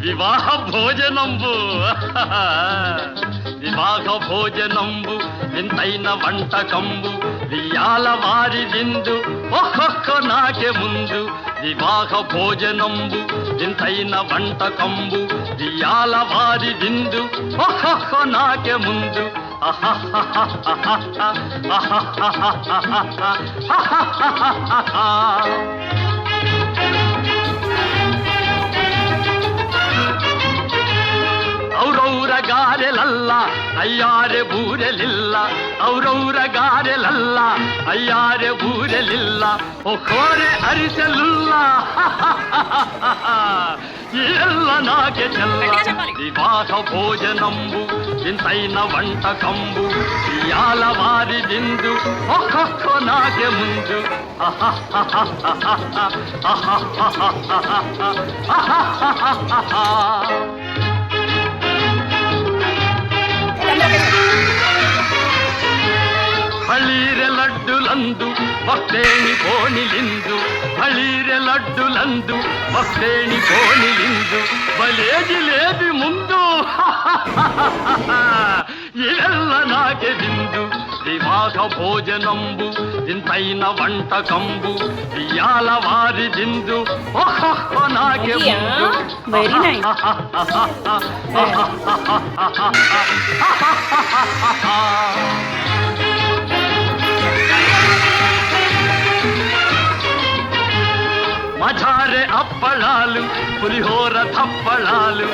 వివాహ భోజనంబు వివాహ భోజనంబు వింతైన వంటకంబు వియాల వారి విందు ఒక్కొక్క నాకే ముందు వివాహ భోజనంబు వింతైన వంటకంబు వియాల వారి విందు ఒక్కొక్క నాకే ముందు ಔರೌರ ಗಾರೆಲಲ್ಲ ಅಯ್ಯಾರೆ ಬೂರೆಲಿಲ್ಲ ಔರೌರ ಗಾರೆಲಲ್ಲ ಅಯ್ಯಾರೆ ಬೂರೆಲಿಲ್ಲ ಒಕ್ಕೋರೆ ಅರಿಸಲಿಲ್ಲ ಎಲ್ಲ ನಾಗೆ ಚೆಲ್ಲ ವಿವಾಹ ಭೋಜನಂಬು ಇಂತೈನ వంటకంబు ఇయాల వారి విందు ఒక్కొక్క నాగే ముందు ಹಳೀರೆ ಲಡ್ಡುಲಂದು ಭಕ್ತೇಣಿ ಕೋಣಿಲಿಂದು ಹಳೀರೆ ಲಡ್ಡುలందు భక్తేణి కోణిలిందు బలేది లేది ముందు ಎಲ್ಲ నాకే విందు వివాహ భోజనంబు ఇంతైన వంటకంబు ఇయాల వారి విందు ఒక్కొక్క నాకే ముందు వెరీ నైస్ మజారే అప్పళాలు పులిహోర తప్పళాలు